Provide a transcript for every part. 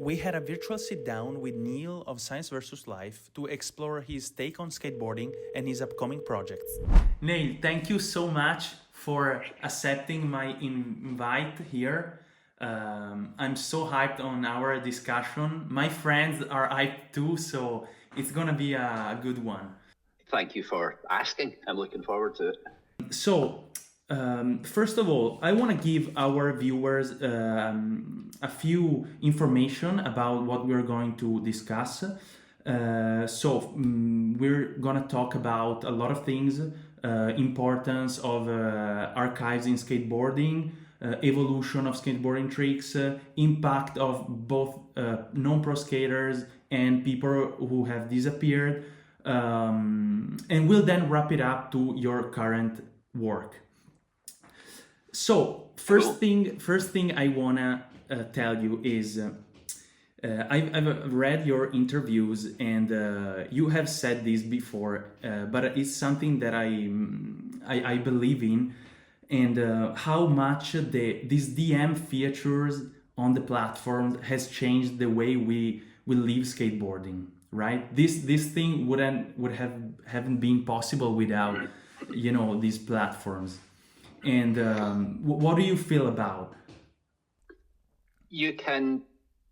We had a virtual sit-down with Neil of Science vs. Life to explore his take on skateboarding and his upcoming projects. Neil, thank you so much for accepting my invite here. I'm so hyped on our discussion. My friends are hyped too, so it's gonna be a good one. Thank you for asking. I'm looking forward to it. So, first of all, I want to give our viewers a few information about what we're going to discuss. We're gonna talk about a lot of things: importance of archives in skateboarding, evolution of skateboarding tricks, impact of both non-pro skaters and people who have disappeared, and we'll then wrap it up to your current work. So first thing I wanna tell you is I've read your interviews and you have said this before, but it's something that I believe in, and how much these DM features on the platform has changed the way we live skateboarding. Right? This thing haven't been possible without these platforms. And what do you feel about? You can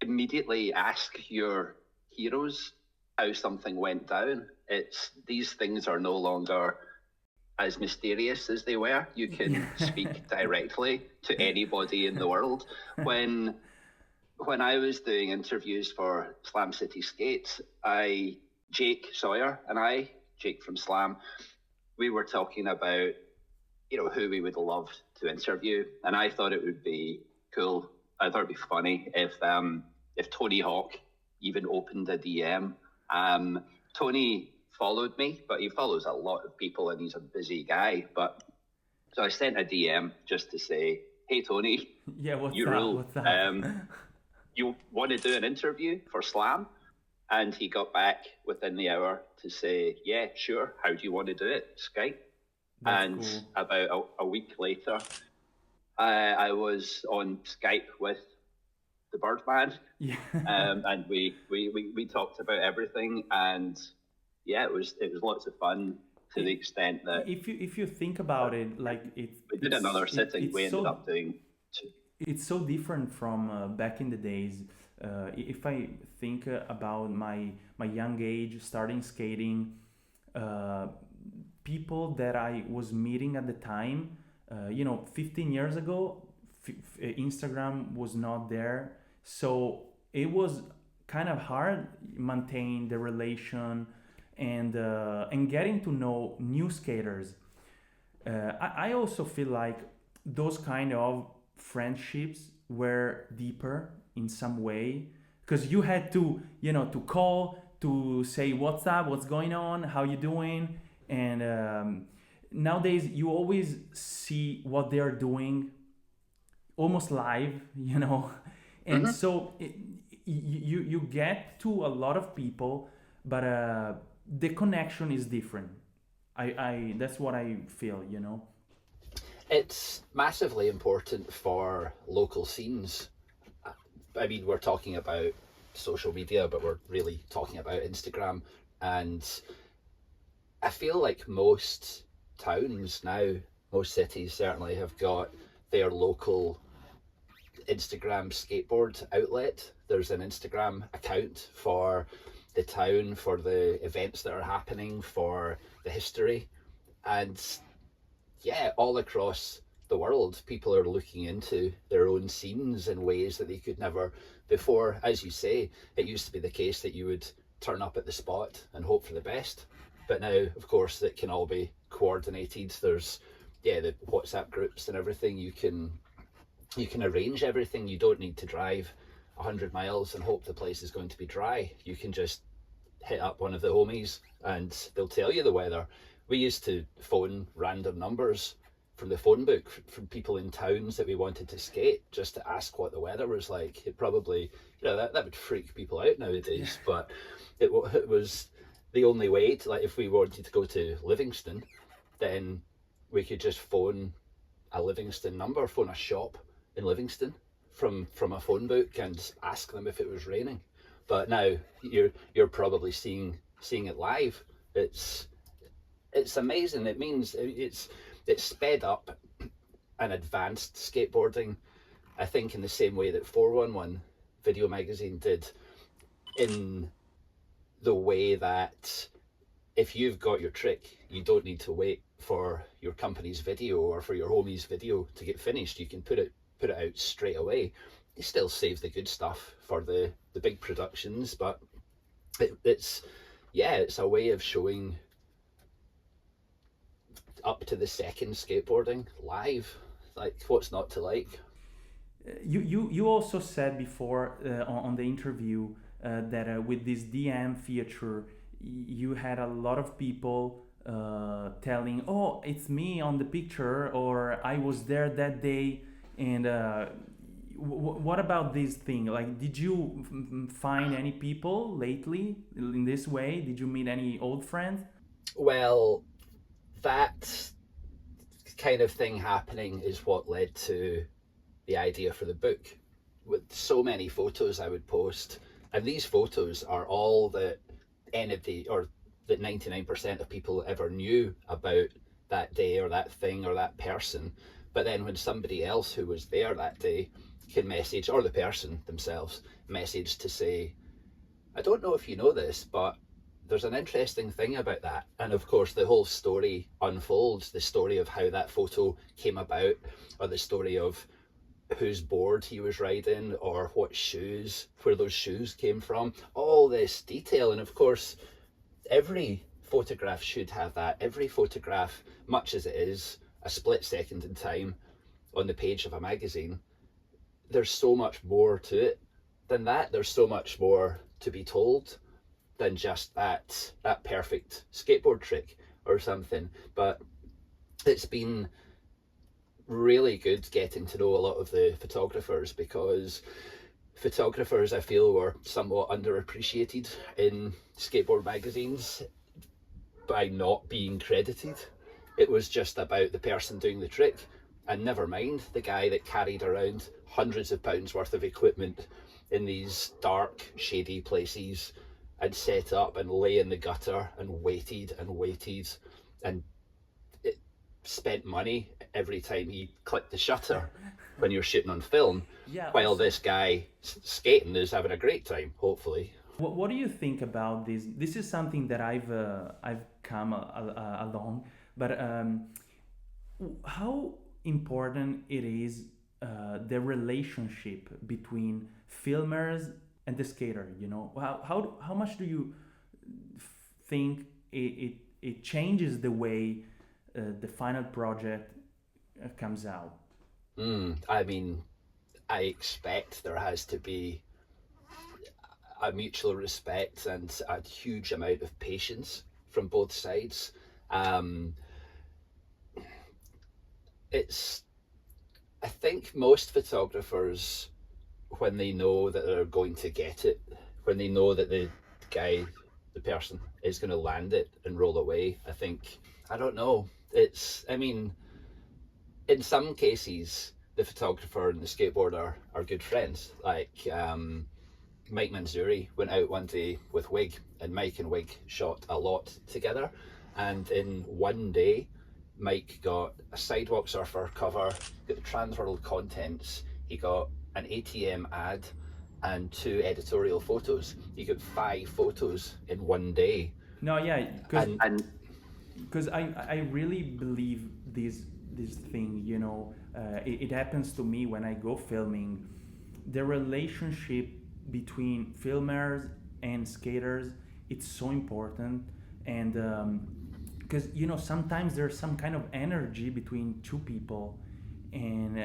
immediately ask your heroes how something went down. These things are no longer as mysterious as they were. You can speak directly to anybody in the world. When I was doing interviews for Slam City Skates, Jake Sawyer and Jake from Slam, we were talking about who we would love to interview, and I thought it would be cool. I thought it'd be funny if Tony Hawk even opened a DM. Tony followed me, but he follows a lot of people, and he's a busy guy. So I sent a DM just to say, "Hey Tony, yeah, what's you up? rule. What's up? You want to do an interview for Slam?" And he got back within the hour to say, "Yeah, sure. How do you want to do it? Skype." That's and cool. About a week later, I was on Skype with the Birdman, Yeah. and we talked about everything, and yeah, it was lots of fun to the extent that if you think about it, like we did another sitting. We ended up doing two. It's so different from back in the days. If I think about my young age, starting skating, people that I was meeting at the time, 15 years ago, Instagram was not there, so it was kind of hard maintain the relation and getting to know new skaters. I also feel like those kind of friendships were deeper in some way, because you had to to call to say what's up, what's going on, how you doing, and nowadays you always see what they are doing almost live, and so you get to a lot of people, but the connection is different. I that's what I feel. It's massively important for local scenes. I mean, we're talking about social media, but we're really talking about Instagram. And I feel like most towns now, most cities certainly, have got their local Instagram skateboard outlet. There's an Instagram account for the town, for the events that are happening, for the history. And yeah, all across the world, people are looking into their own scenes in ways that they could never before. As you say, it used to be the case that you would turn up at the spot and hope for the best. But now, of course, it can all be coordinated. There's, the WhatsApp groups and everything. You can arrange everything. You don't need to drive 100 miles and hope the place is going to be dry. You can just hit up one of the homies and they'll tell you the weather. We used to phone random numbers from the phone book from people in towns that we wanted to skate just to ask what the weather was like. It probably, that would freak people out nowadays, but it was the only way to, like, if we wanted to go to Livingston, then we could just phone a Livingston number, phone a shop in Livingston, from a phone book and ask them if it was raining. But now you're probably seeing it live. It's amazing. It means it's sped up and advanced skateboarding, I think, in the same way that 411 Video Magazine did, in the way that if you've got your trick, you don't need to wait for your company's video or for your homie's video to get finished. You can put it out straight away. You still save the good stuff for the big productions, but it's a way of showing up to the second skateboarding live. Like, what's not to like? You also said before on the interview that with this DM feature, you had a lot of people telling, "Oh, it's me on the picture," or "I was there that day." And what about this thing? Like, did you find any people lately in this way? Did you meet any old friends? Well, that kind of thing happening is what led to the idea for the book. With so many photos I would post, and these photos are all that anybody, or that 99% of people ever knew about that day or that thing or that person. But then when somebody else who was there that day can message, or the person themselves message to say, "I don't know if you know this, but there's an interesting thing about that." And of course the whole story unfolds, the story of how that photo came about, or the story of whose board he was riding, or where those shoes came from, all this detail. And of course every photograph should have that. Every photograph, much as it is a split second in time on the page of a magazine, there's so much more to it than that. There's so much more to be told than just that perfect skateboard trick or something. But it's been really good getting to know a lot of the photographers, because photographers, I feel, were somewhat underappreciated in skateboard magazines by not being credited. It was just about the person doing the trick, and never mind the guy that carried around hundreds of pounds worth of equipment in these dark, shady places and set up and lay in the gutter and waited and it spent money every time he clicked the shutter when you're shooting on film, while this guy skating is having a great time, hopefully. What do you think about this? This is something that I've come along, but how important it is, the relationship between filmers and the skater, you know? How much do you think it changes the way the final project comes out? I mean, I expect there has to be a mutual respect and a huge amount of patience from both sides. I think most photographers, when they know that they're going to get it, when they know that the person is going to land it and roll away, I don't know. I mean, in some cases, the photographer and the skateboarder are good friends. Like Mike Manzuri went out one day with Wig, and Mike and Wig shot a lot together. And in one day, Mike got a Sidewalk Surfer cover, got the Transworld Contents, he got an ATM ad, and 2 editorial photos. He got 5 photos in one day. No, yeah, because I really believe this thing, you know. It happens to me when I go filming. The relationship between filmers and skaters, it's so important. And because you know, sometimes there's some kind of energy between two people, and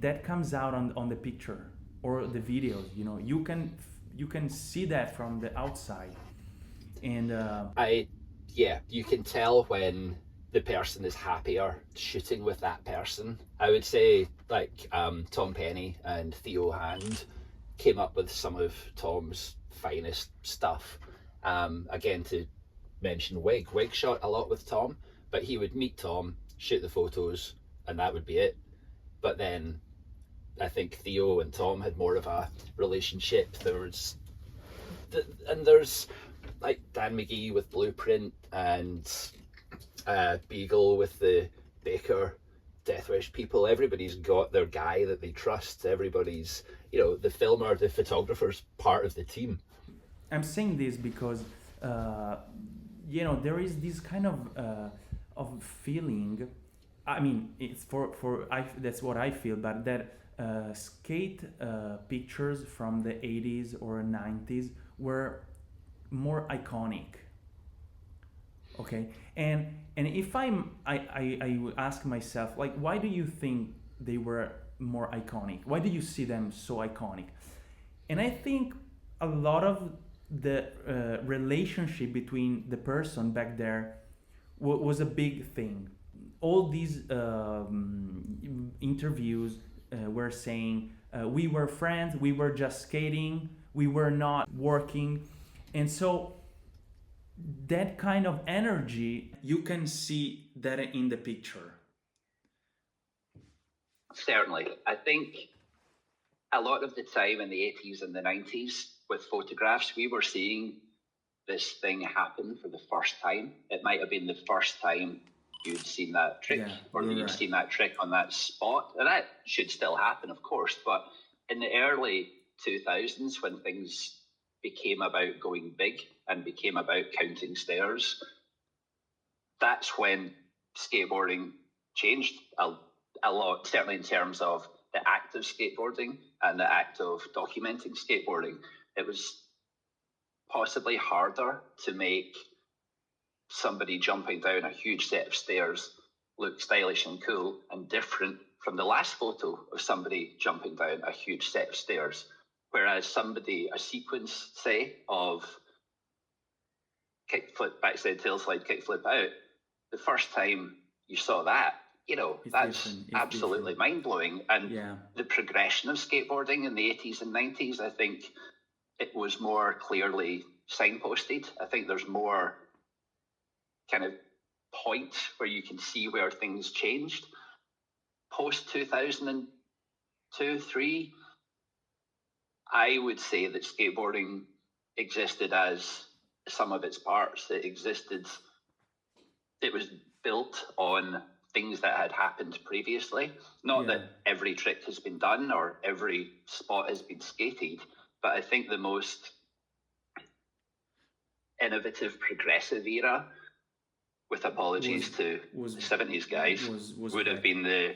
that comes out on the picture or the videos. You know, you can see that from the outside. And you can tell when the person is happier shooting with that person. I would say, like, Tom Penny and Theo Hand came up with some of Tom's finest stuff. Again, to mention Wig shot a lot with Tom, but he would meet Tom, shoot the photos, and that would be it. But then I think Theo and Tom had more of a relationship. There's like Dan McGee with Blueprint and Beagle with the Baker Deathwish people. Everybody's got their guy that they trust. Everybody's, the filmer, the photographer's part of the team. I'm saying this because there is this kind of feeling. I mean, it's that's what I feel, but that skate pictures from the 80s or 90s were more iconic. Okay, and if I would ask myself, like, why do you think they were more iconic? Why do you see them so iconic? And I think a lot of the relationship between the person back there was a big thing. All these interviews were saying we were friends, we were just skating, we were not working, and so that kind of energy, you can see that in the picture. Certainly. I think a lot of the time in the 80s and the 90s with photographs, we were seeing this thing happen for the first time. It might have been the first time you'd seen that trick, or you'd seen that trick on that spot. And that should still happen, of course. But in the early 2000s, when things became about going big and became about counting stairs, that's when skateboarding changed a lot, certainly in terms of the act of skateboarding and the act of documenting skateboarding. It was possibly harder to make somebody jumping down a huge set of stairs look stylish and cool and different from the last photo of somebody jumping down a huge set of stairs. Whereas a sequence, say, of kickflip, backside tail slide, kickflip out, the first time you saw that, that's absolutely mind-blowing. And the progression of skateboarding in the 80s and 90s, I think it was more clearly signposted. I think there's more kind of points where you can see where things changed. Post 2002, 3, I would say that skateboarding existed as some of its parts. It was built on things that had happened previously. Not that every trick has been done or every spot has been skated, but I think the most innovative, progressive era, with apologies to the 70s guys, would have been the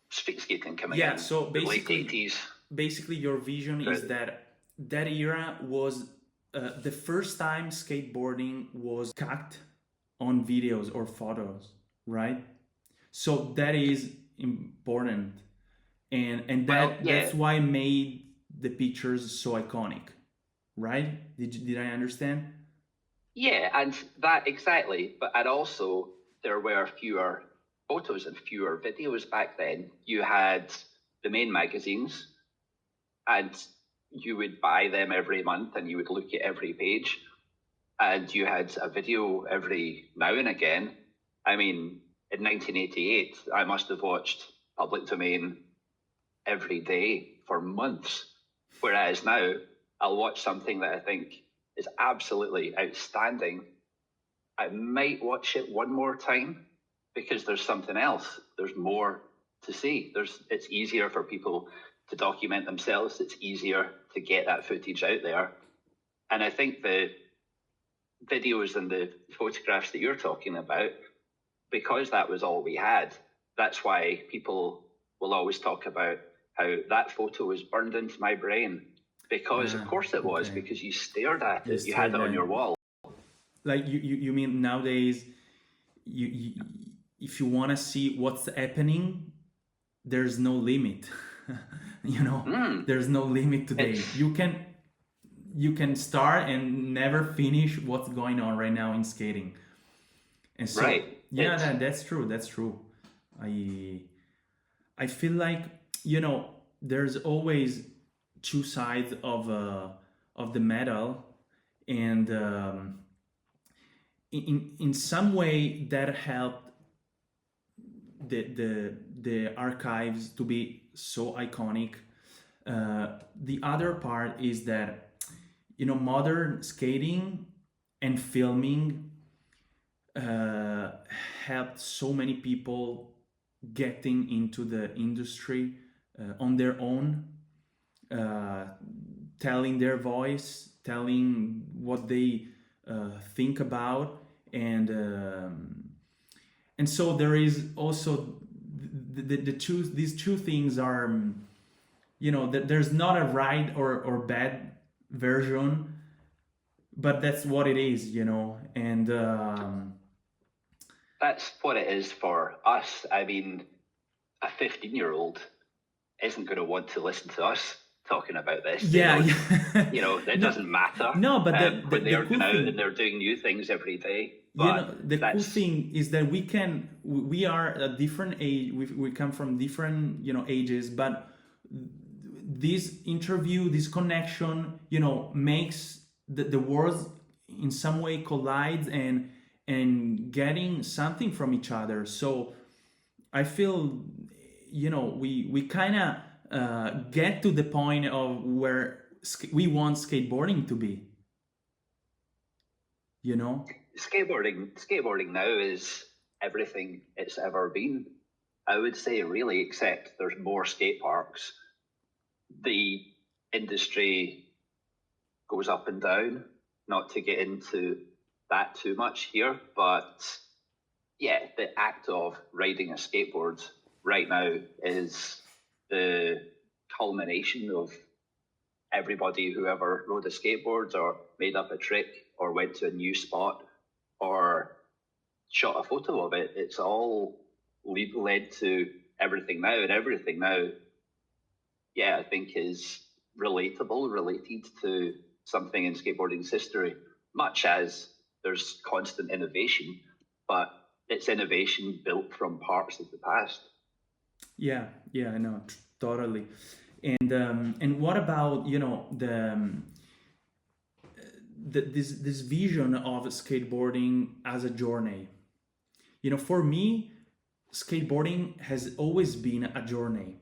street skating coming in. So the late 80s. Basically, your vision is that era was the first time skateboarding was cut on videos or photos, right? So that is important, and that's why made the pictures so iconic, right? Did I understand? Yeah, and that exactly. And also there were fewer photos and fewer videos back then. You had the main magazines, and you would buy them every month and you would look at every page, and you had a video every now and again. I mean, in 1988, I must have watched Public Domain every day for months. Whereas now, I'll watch something that I think is absolutely outstanding. I might watch it one more time because there's something else. There's more to see. It's easier for people to document themselves. It's easier to get that footage out there. And I think the videos and the photographs that you're talking about, because that was all we had, that's why people will always talk about how that photo was burned into my brain. Because of course it was, because you stared at it, you had it on your wall. Like you mean nowadays, you if you want to see what's happening, there's no limit. There's no limit today. You can start and never finish what's going on right now in skating. And so, that's true. I feel like, there's always two sides of the medal, and in some way that helped the archives to be so iconic. The other part is that, you know, modern skating and filming helped so many people getting into the industry on their own, telling their voice, telling what they think about, and so there is also these two things are, you know, that there's not a right or bad version, but that's what it is, you know. And that's what it is for us. I mean, a 15-year-old isn't going to want to listen to us talking about this. Yeah, yeah. You know, it doesn't matter. No, but when they're cool going out thing, and they're doing new things every day. But you know, the cool thing is that we are a different age. We come from different, you know, ages, but this interview, this connection, you know, makes the worlds in some way collides and getting something from each other. So I feel, you know, we kind of get to the point of where we want skateboarding to be, you know. Skateboarding now is everything it's ever been, I would say, really, except there's more skate parks. The industry goes up and down, not to get into that too much here, but yeah, the act of riding a skateboard right now is the culmination of everybody who ever rode a skateboard or made up a trick or went to a new spot or shot a photo of it. It's all led to everything now, and everything now, yeah, I think is related to something in skateboarding's history, much as there's constant innovation, but it's innovation built from parts of the past. Yeah, I know, totally. And what about, you know, this vision of skateboarding as a journey? You know, for me, skateboarding has always been a journey.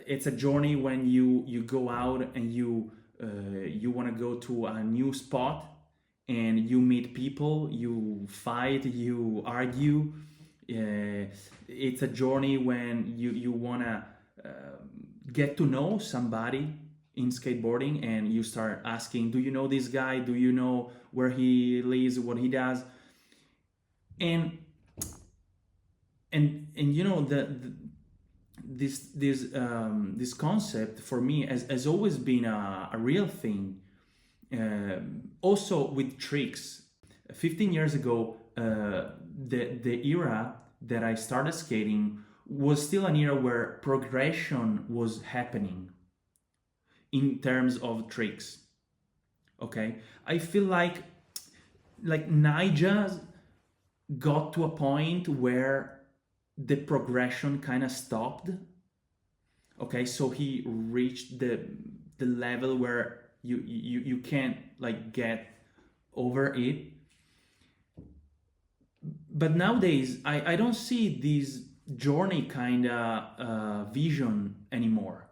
It's a journey when you go out and you want to go to a new spot and you meet people, you fight, you argue. It's a journey when you want to get to know somebody in skateboarding, and you start asking, do you know this guy? Do you know where he lives, what he does? And you know, this concept for me has always been a real thing. Also with tricks, 15 years ago, the era that I started skating was still an era where progression was happening in terms of tricks. Okay, I feel like Nija got to a point where the progression kind of stopped. Okay, so he reached the level where you can't like get over it. But nowadays I don't see this journey kind of vision anymore.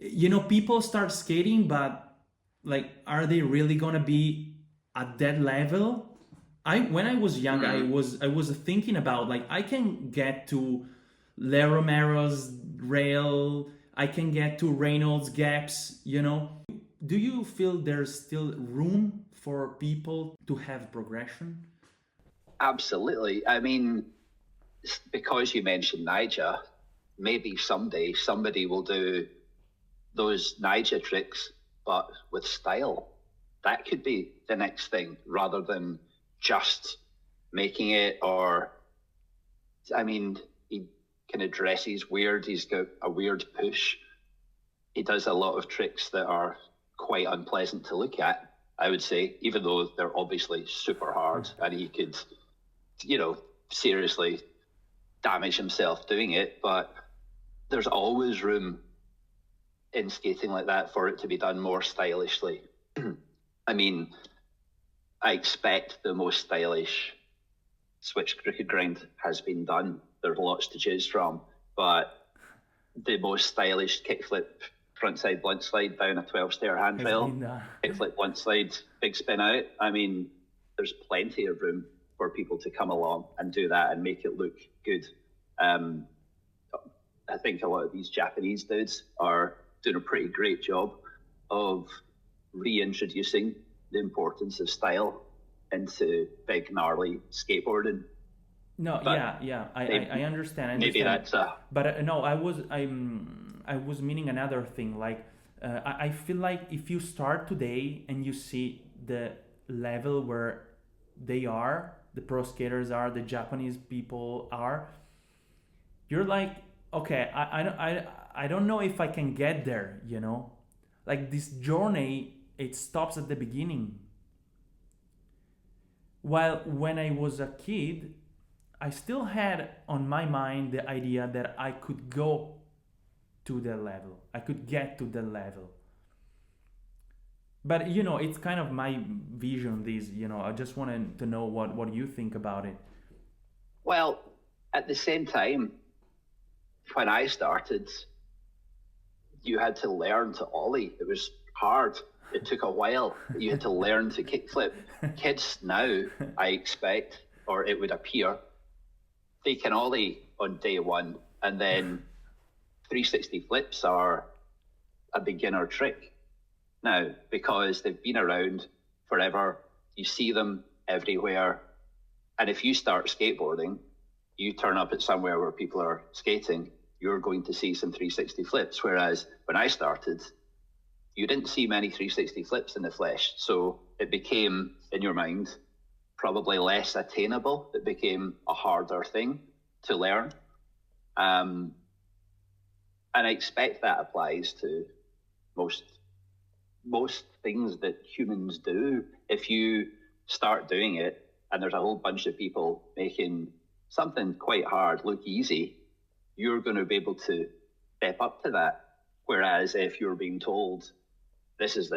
You know, people start skating, but like, are they really gonna be at that level? When I was young, I was thinking about, like, I can get to Le Romero's rail, I can get to Reynolds gaps, you know. Do you feel there's still room for people to have progression? Absolutely. I mean, because you mentioned Nija, maybe someday somebody will do those Nija tricks, but with style. That could be the next thing, rather than just making it. Or, I mean, he kind of dresses weird. He's got a weird push. He does a lot of tricks that are quite unpleasant to look at, I would say, even though they're obviously super hard, and he could, you know, seriously damage himself doing it. But there's always room in skating like that for it to be done more stylishly. I mean, I expect the most stylish switch crooked grind has been done there's lots to choose from, but the most stylish kickflip frontside blunt slide down a 12-stair handrail, kickflip blunt slide, big spin out. I mean, there's plenty of room for people to come along and do that and make it look good. I think a lot of these Japanese dudes are doing a pretty great job of reintroducing the importance of style into big, gnarly skateboarding. No, But yeah, I understand. maybe that's a... But no, I was meaning another thing. Like, I feel like if you start today and you see the level where they are, the pro skaters are, the Japanese people are, you're like, okay, I don't know if I can get there, you know? Like, this journey, it stops at the beginning. While when I was a kid, I still had on my mind the idea that I could go to the level. I could get to the level. But, you know, it's kind of my vision, this, you know, I just wanted to know what you think about it. Well, at the same time, when I started, you had to learn to ollie. It was hard. It took a while. You had to learn to kickflip. Kids now, I expect, or it would appear, they can ollie on day one, and then 360 flips are a beginner trick now because they've been around forever. You see them everywhere. And if you start skateboarding, you turn up at somewhere where people are skating, you're going to see some 360 flips. Whereas when I started, you didn't see many 360 flips in the flesh. So it became, in your mind, probably less attainable. It became a harder thing to learn. And I expect that applies to most things that humans do. If you start doing it and there's a whole bunch of people making something quite hard look easy, you're going to be able to step up to that. Whereas if you're being told, this is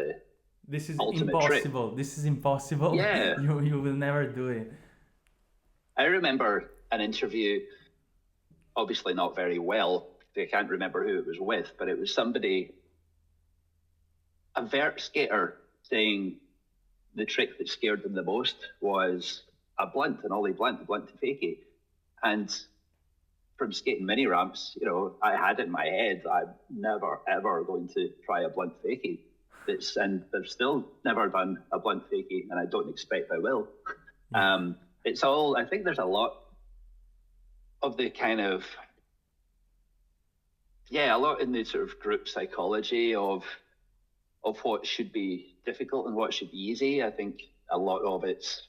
ultimate impossible trick. This is impossible. Yeah. You will never do it. I remember an interview, obviously not very well. I can't remember who it was with, but it was somebody, a vert skater, saying the trick that scared them the most was a blunt, an ollie blunt, a blunt to fakie. And from skating mini ramps, you know, I had in my head, I'm never, ever going to try a blunt fakie. And I've still never done a blunt fakie, and I don't expect I will. It's all, I think there's a lot of the kind of, a lot in the sort of group psychology of what should be difficult and what should be easy. I think a lot of it's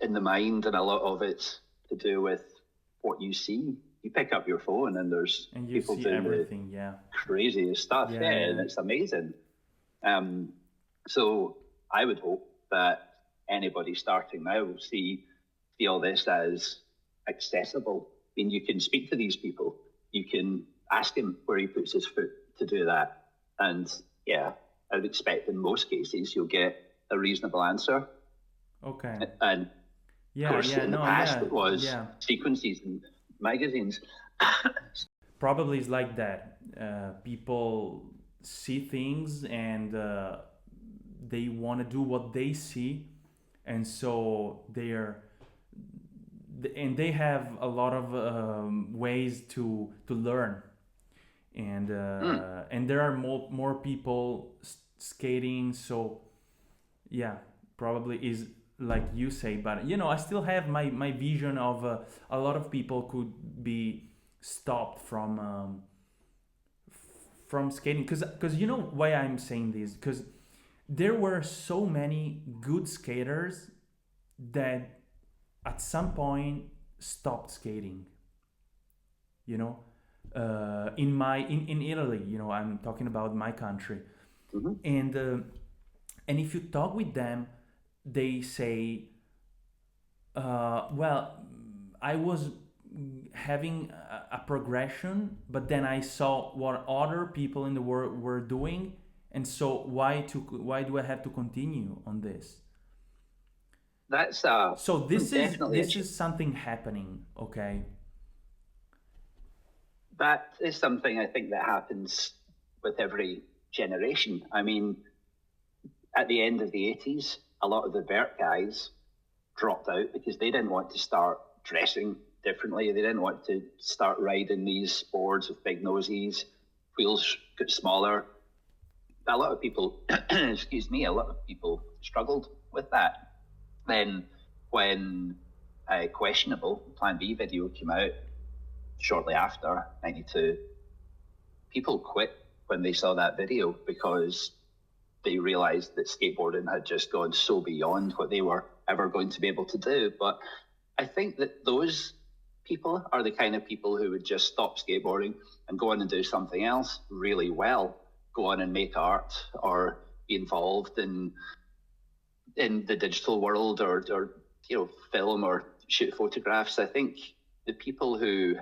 in the mind, and a lot of it's to do with what you see. You pick up your phone and there's people doing everything, craziest stuff. And it's amazing. So I would hope that anybody starting now will see all this as accessible. I mean, you can speak to these people. You can ask him where he puts his foot to do that. And I would expect in most cases you'll get a reasonable answer. Okay. And of course, in the past it was sequences and magazines. Probably it's like that. People see things and they want to do what they see, and so they have a lot of ways to learn, and there are more people skating. So probably is like you say, but you know, I still have my vision of a lot of people could be stopped from skating, because you know why I'm saying this, because there were so many good skaters that at some point stopped skating, you know. In Italy, you know, I'm talking about my country. And if you talk with them, they say, well, I was having a progression, but then I saw what other people in the world were doing, and so why do I have to continue on this? That's So definitely this is something happening, okay? that is something I think that happens with every generation. I mean, at the end of the 80s, a lot of the vert guys dropped out because they didn't want to start dressing differently. They didn't want to start riding these boards with big noses, wheels got smaller. A lot of people, excuse me, a lot of people struggled with that. Then when Questionable Plan B video came out shortly after, 92, people quit when they saw that video because they realized that skateboarding had just gone so beyond what they were ever going to be able to do. But I think that those people are the kind of people who would just stop skateboarding and go on and do something else really well, go on and make art or be involved in the digital world or film or shoot photographs. I think the people who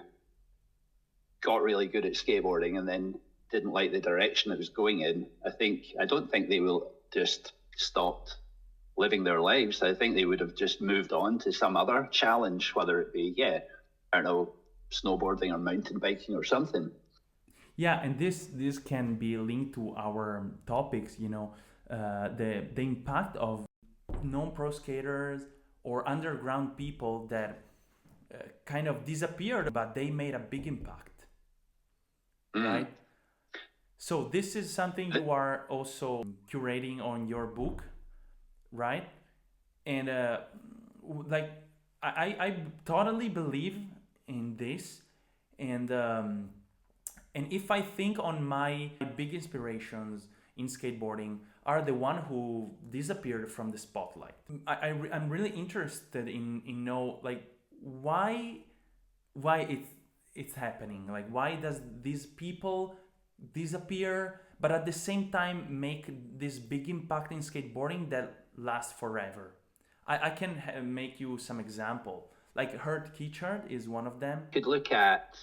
got really good at skateboarding and then didn't like the direction it was going in, I don't think they will just stopped living their lives. I think they would have just moved on to some other challenge, whether it be, I don't know, snowboarding or mountain biking or something. Yeah, and this can be linked to our topics, the impact of non-pro skaters or underground people that kind of disappeared, but they made a big impact, right? So this is something you are also curating on your book, right? And like I totally believe in this, and if I think on my big inspirations in skateboarding are the one who disappeared from the spotlight. I'm really interested in know like why it's happening. Like why does these people disappear, but at the same time make this big impact in skateboarding that lasts forever? I can make you some example. Like Hurt Keychart is one of them. You could look at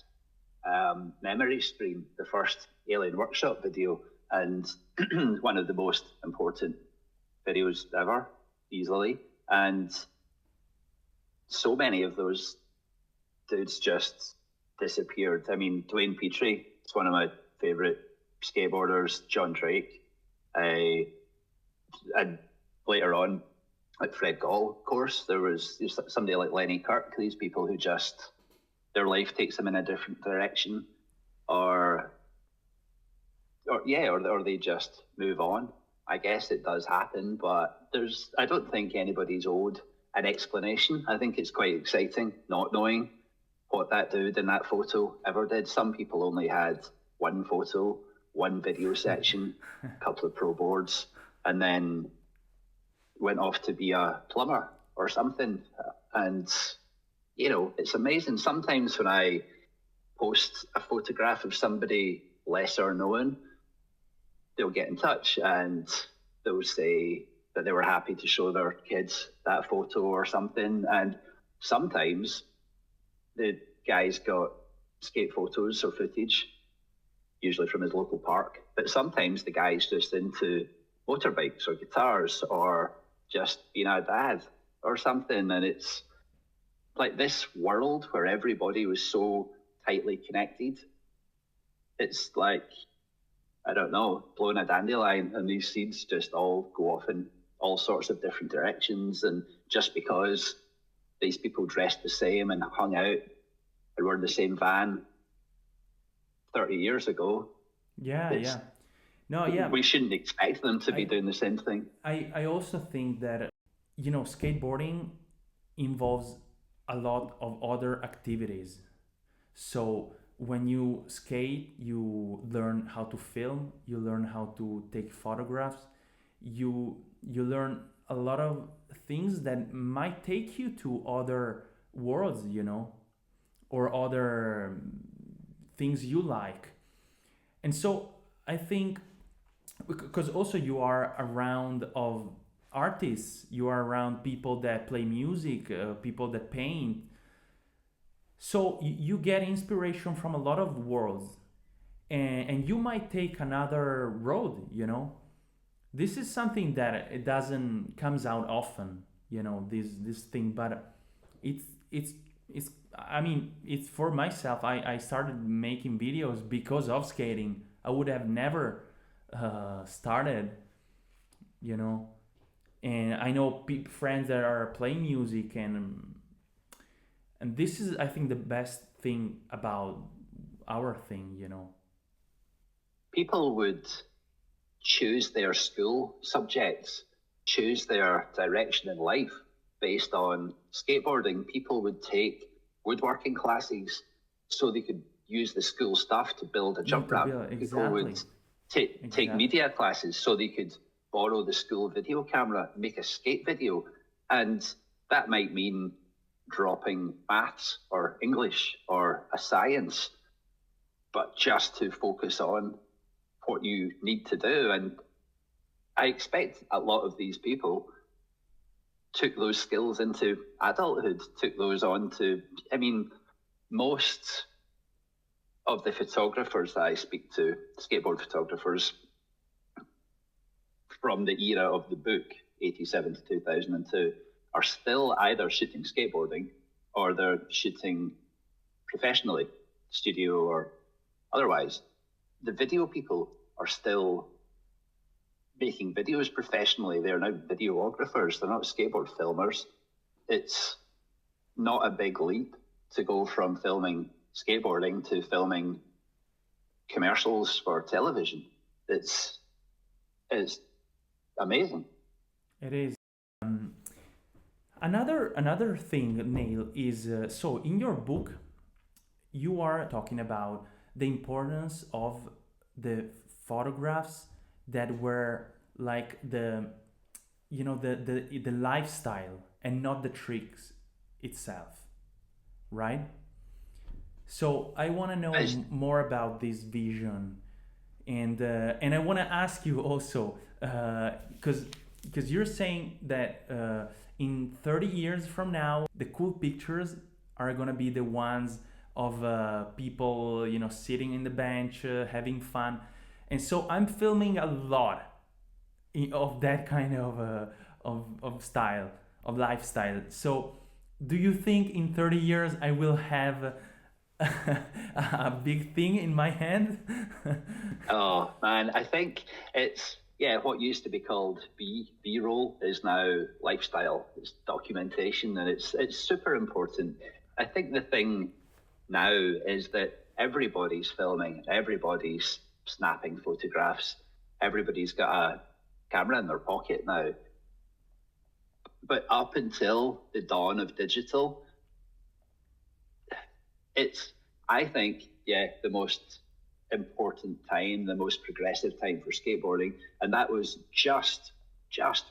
Memory Stream, the first Alien Workshop video, and one of the most important videos ever, easily. And so many of those dudes just disappeared. I mean, Dwayne Petrie is one of my favorite skateboarders, John Drake, and later on, like Fred Gall, of course, there was somebody like Lenny Kirk, these people who just, their life takes them in a different direction, or they just move on. I guess it does happen, but I don't think anybody's owed an explanation. I think it's quite exciting not knowing what that dude in that photo ever did. Some people only had one photo, one video section, a couple of pro boards, and then went off to be a plumber or something. And it's amazing. Sometimes when I post a photograph of somebody lesser known, they'll get in touch and they'll say that they were happy to show their kids that photo or something. And sometimes the guy's got skate photos or footage, usually from his local park. But sometimes the guy's just into motorbikes or guitars or just being a dad or something. And it's like this world where everybody was so tightly connected. It's like, I don't know, blowing a dandelion and these seeds just all go off in all sorts of different directions. And just because these people dressed the same and hung out and were in the same van 30 years ago. Yeah. No, yeah. We shouldn't expect them to be doing the same thing. I also think that, skateboarding involves a lot of other activities. So when you skate, you learn how to film, you learn how to take photographs, you learn a lot of things that might take you to other worlds, or other things you like. And so I think because also you are around of artists, you are around people that play music, people that paint, so you get inspiration from a lot of worlds, and you might take another road. This is something that it doesn't comes out often. this thing. But it's it's it's I mean, it's for myself. I started making videos because of skating. I would have never started, you know. And I know friends that are playing music, and this is, I think, the best thing about our thing. People would choose their school subjects, choose their direction in life based on skateboarding. People would take woodworking classes so they could use the school stuff to build a jump ramp. People would take media classes so they could borrow the school video camera, make a skate video. And that might mean dropping maths or English or a science, but just to focus on what you need to do. And I expect a lot of these people took those skills into adulthood, took those on to, I mean, most of the photographers that I speak to, skateboard photographers from the era of the book, 87 to 2002, are still either shooting skateboarding or they're shooting professionally, studio or otherwise. The video people are still making videos professionally. They're now videographers. They're not skateboard filmers. It's not a big leap to go from filming skateboarding to filming commercials for television. It's amazing. It is. Another thing, Neil, is so in your book, you are talking about the importance of the photographs that were like the lifestyle and not the tricks itself, right? So I want to know more about this vision, and I want to ask you also, because you're saying that in 30 years from now, the cool pictures are gonna be the ones of people, sitting in the bench, having fun, and so I'm filming a lot of that kind of style, of lifestyle. So, do you think in 30 years I will have a big thing in my hand? Oh man, I think it's what used to be called B-roll is now lifestyle. It's documentation, and it's super important. I think the thing now is that everybody's filming, everybody's snapping photographs, everybody's got a camera in their pocket now. But up until the dawn of digital, it's, I think, the most important time, the most progressive time for skateboarding, and that was just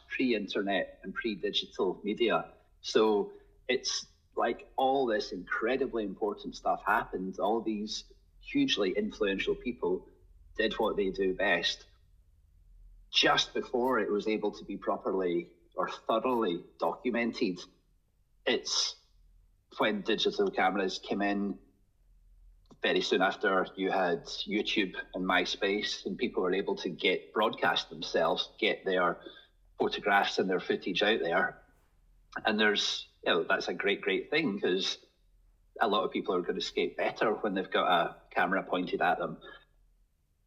pre-internet and pre-digital media. So it's like all this incredibly important stuff happened. All these hugely influential people did what they do best just before it was able to be properly or thoroughly documented. It's when digital cameras came in. Very soon after, you had YouTube and MySpace, and people were able to broadcast themselves, get their photographs and their footage out there. And that's a great thing, because a lot of people are going to skate better when they've got a camera pointed at them.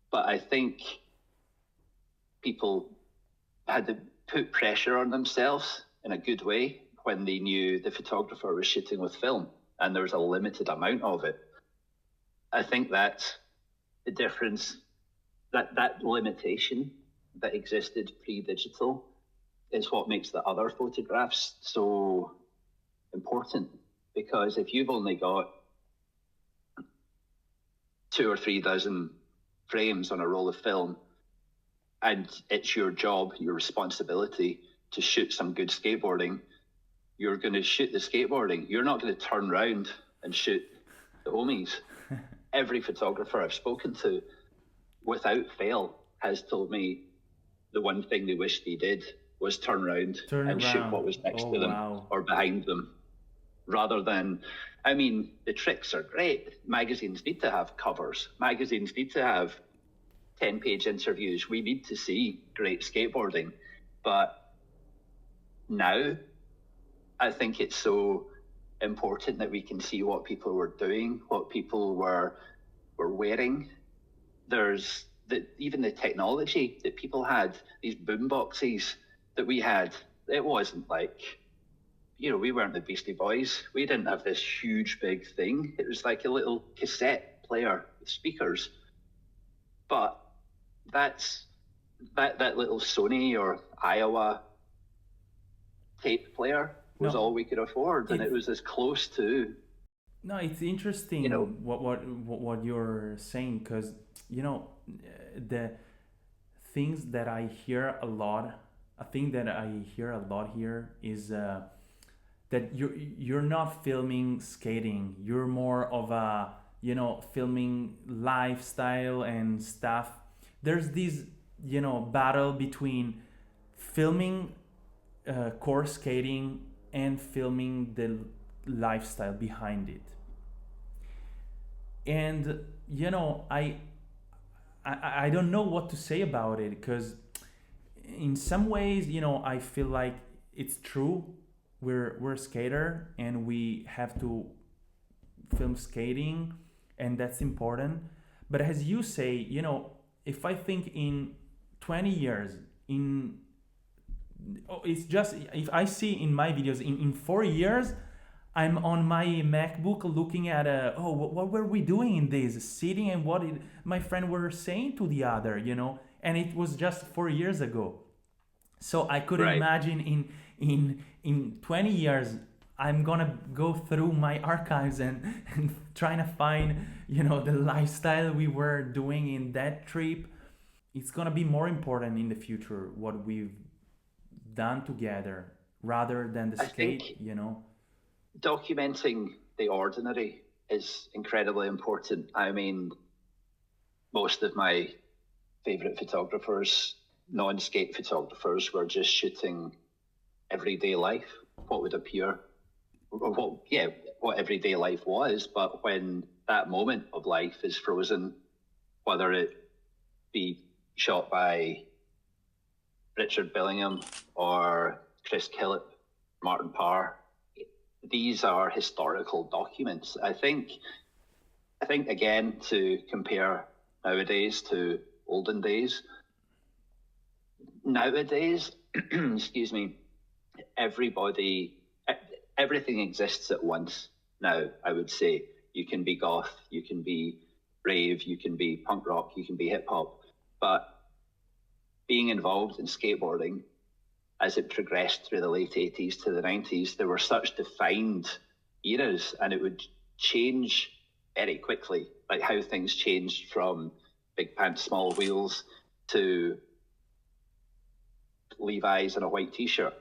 But I think people had to put pressure on themselves in a good way when they knew the photographer was shooting with film and there was a limited amount of it. I think that's the difference, that limitation that existed pre-digital is what makes the other photographs so important. Because if you've only got 2 or 3 dozen frames on a roll of film, and it's your job, your responsibility to shoot some good skateboarding, you're going to shoot the skateboarding. You're not going to turn around and shoot the homies. Every photographer I've spoken to, without fail, has told me the one thing they wish they did was turn around and shoot what was next to them or behind them. Rather than, I mean, the tricks are great. Magazines need to have covers. Magazines need to have 10-page interviews. We need to see great skateboarding. But now I think it's so important that we can see what people were doing, what people were wearing. There's even the technology that people had, these boom boxes that we had. It wasn't like, we weren't the Beastie Boys. We didn't have this huge big thing. It was like a little cassette player with speakers. But that little Sony or Iowa tape player was all we could afford, and it was as close to. No, it's interesting what you're saying, because the things that I hear a lot. A thing that I hear a lot here is that you're not filming skating. You're more of a filming lifestyle and stuff. There's this battle between filming course skating and filming the lifestyle behind it. And I don't know what to say about it, because in some ways I feel like it's true. We're a skater and we have to film skating, and that's important. But as you say, if I think in 20 years, it's just, if I see in my videos in 4 years, I'm on my MacBook looking at what were we doing in this, sitting, and what my friend were saying to the other, and it was just 4 years ago. So I could imagine in 20 years I'm gonna go through my archives and trying to find the lifestyle we were doing in that trip. It's gonna be more important in the future what we've done together rather than the skate. Documenting the ordinary is incredibly important. I mean, most of my favorite photographers, non-skate photographers, were just shooting everyday life, what would appear, or what everyday life was. But when that moment of life is frozen, whether it be shot by Richard Billingham or Chris Killip, Martin Parr, these are historical documents. I think again, to compare nowadays to olden days, nowadays, excuse me, everything exists at once now. I would say you can be goth, you can be rave, you can be punk rock, you can be hip hop, but being involved in skateboarding, as it progressed through the late 80s to the 90s, there were such defined eras, and it would change very quickly, like how things changed from big pants, small wheels to Levi's and a white t-shirt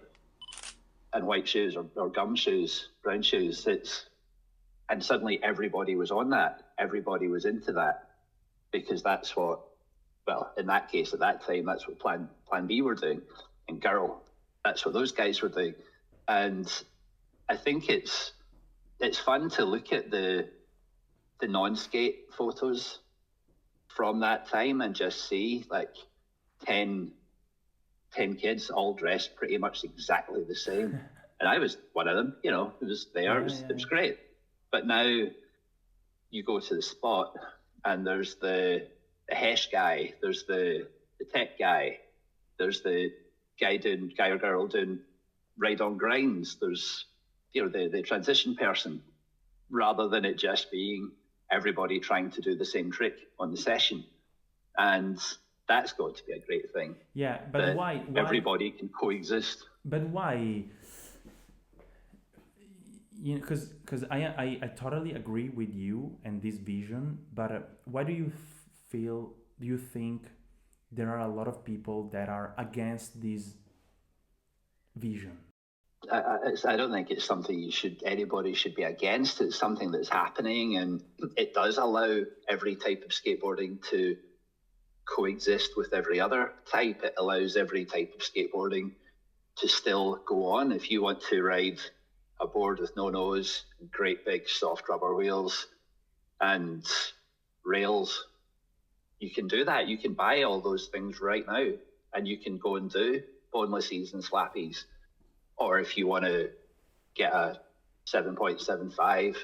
and white shoes, or gum shoes, brown shoes. And suddenly everybody was on that. Everybody was into that, because that's what, well, in that case, at that time, that's what Plan B were doing. And Girl, that's what those guys were doing. And I think it's fun to look at the non-skate photos from that time and just see like 10 kids all dressed pretty much exactly the same. And I was one of them, it was there, it was great. But now you go to the spot and there's the Hesh guy, there's the tech guy, there's the guy or girl doing ride on grinds, there's the transition person, rather than it just being everybody trying to do the same trick on the session. And that's got to be a great thing. Yeah, but why everybody can coexist? But why? Because I totally agree with you and this vision. But why do you think there are a lot of people that are against this vision? I don't think it's something anybody should be against. It's something that's happening, and it does allow every type of skateboarding to coexist with every other type. It allows every type of skateboarding to still go on. If you want to ride a board with no nose, great big soft rubber wheels and rails, you can do that. You can buy all those things right now, and you can go and do bonelesses and slappies. Or if you want to get a 7.75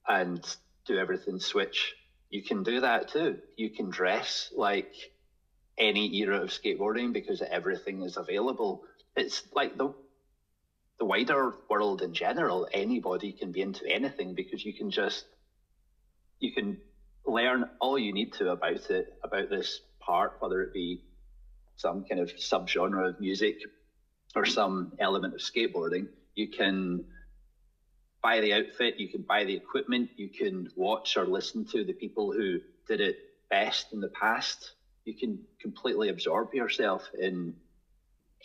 and do everything switch. You can do that too. You can dress like any era of skateboarding because everything is available. It's like the wider world in general. Anybody can be into anything because you can learn all you need to about it, about this part, whether it be some kind of subgenre of music or some element of skateboarding. You can buy the outfit, you can buy the equipment, you can watch or listen to the people who did it best in the past. You can completely absorb yourself in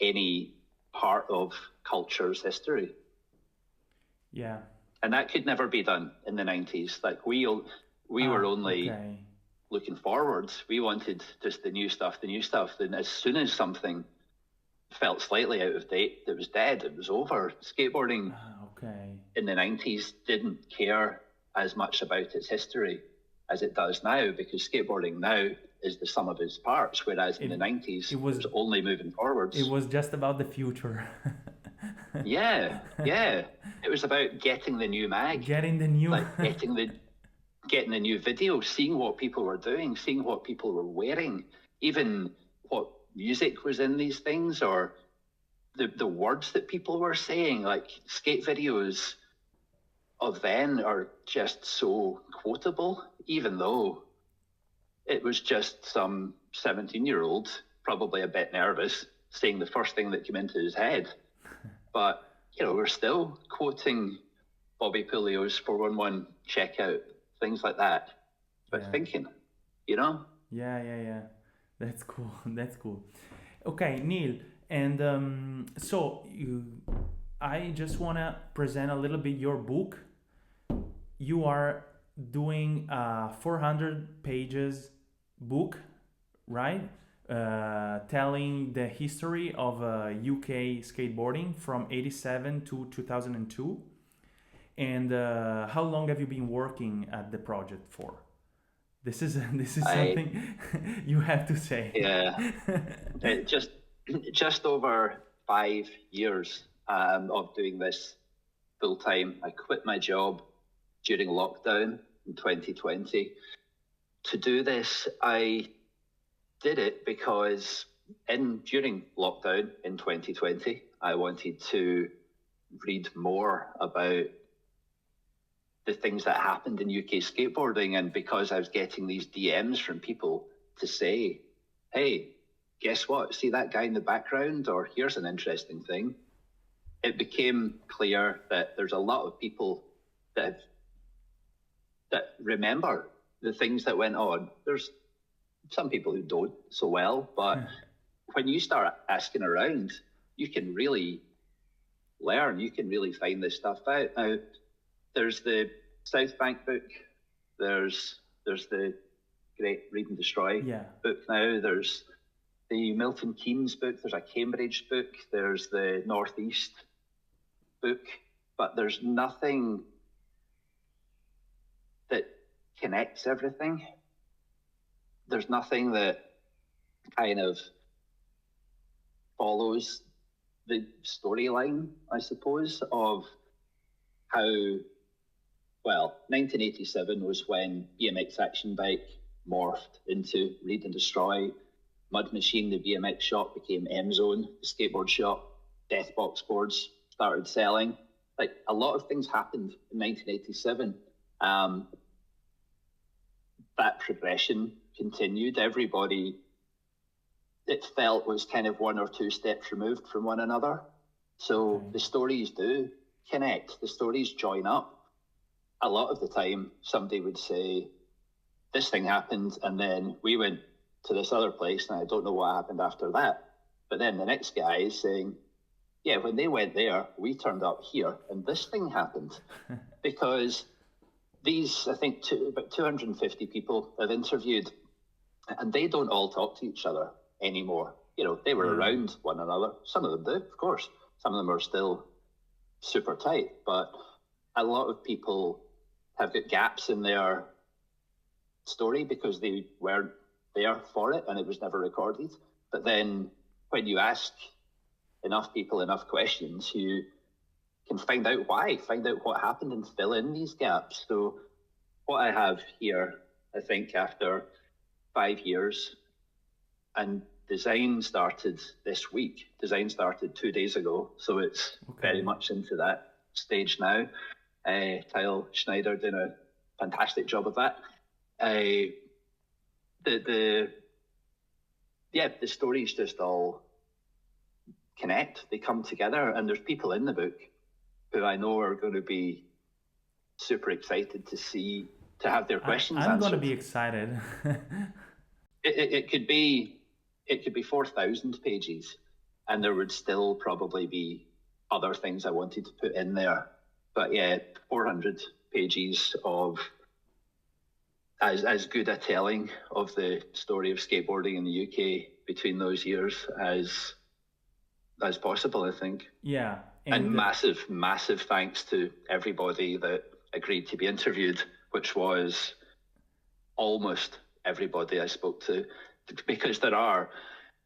any part of culture's history. Yeah. And that could never be done in the 90s. Like we were only looking forwards. We wanted just the new stuff. And as soon as something felt slightly out of date, it was dead, it was over. Skateboarding in the 90s didn't care as much about its history as it does now, because skateboarding now is the sum of its parts, whereas in the 90s it was only moving forwards. It was just about the future. Yeah. It was about getting the new mag, getting the new video, seeing what people were doing, seeing what people were wearing, even what music was in these things, or the words that people were saying. Like skate videos of then are just so quotable, even though it was just some 17-year-old, probably a bit nervous, saying the first thing that came into his head. But, we're still quoting Bobby Puglio's 411 checkout, things like that. But thinking, Yeah. That's cool. Okay, Neil. And I just want to present a little bit your book. You are doing a 400 pages book, right? Telling the history of UK skateboarding from 87 to 2002. And how long have you been working at the project for? This is something you have to say. Yeah, just over 5 years of doing this full time. I quit my job during lockdown in 2020 to do this. I did it because during lockdown in 2020, I wanted to read more about the things that happened in UK skateboarding, and because I was getting these DMs from people to say, hey, guess what? See that guy in the background? Or here's an interesting thing. It became clear that there's a lot of people that remember the things that went on. There's some people who don't so well, but when you start asking around, you can really learn, you can really find this stuff out. Now, there's the South Bank book, there's the Great Read and Destroy book now, there's the Milton Keynes book, there's a Cambridge book, there's the Northeast book, but there's nothing that connects everything. There's nothing that kind of follows the storyline, I suppose, of how, 1987 was when BMX Action Bike morphed into Read and Destroy. Mud Machine, the BMX shop, became M-Zone, the skateboard shop. Deathbox boards started selling. Like, a lot of things happened in 1987. That progression continued. Everybody, it felt, was kind of one or two steps removed from one another. So the stories do connect, the stories join up. A lot of the time, somebody would say, this thing happened, and then we went to this other place, and I don't know what happened after that. But then the next guy is saying, yeah, when they went there, we turned up here, and this thing happened. Because these, I think, about 250 people I've interviewed, and they don't all talk to each other anymore. They were around one another. Some of them do, of course. Some of them are still super tight, but a lot of people have got gaps in their story because they weren't there for it and it was never recorded. But then when you ask enough people enough questions, you can find out why, find out what happened and fill in these gaps. So what I have here, I think after 5 years, and design started this week. Design started 2 days ago, so it's very much into that stage now. Tyle Schneider doing a fantastic job of that. The stories just all connect. They come together, and there's people in the book who I know are going to be super excited to have their questions answered. I'm going to be excited. It could be 4,000 pages, and there would still probably be other things I wanted to put in there. But yeah, 400 pages of as good a telling of the story of skateboarding in the UK between those years as possible, I think. Yeah. And massive thanks to everybody that agreed to be interviewed, which was almost everybody I spoke to, because there are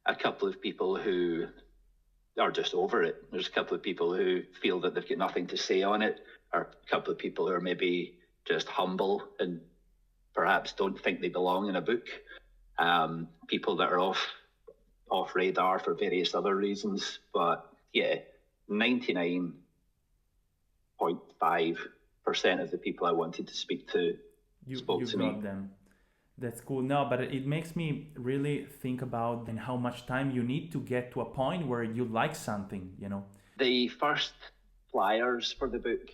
a couple of people who are just over it. There's a couple of people who feel that they've got nothing to say on it, or a couple of people who are maybe just humble and perhaps don't think they belong in a book. People that are off radar for various other reasons. But yeah, 99.5% of the people I wanted to speak to spoke to me. You got them. That's cool. No, but it makes me really think about and how much time you need to get to a point where you like something, you know. The first flyers for the book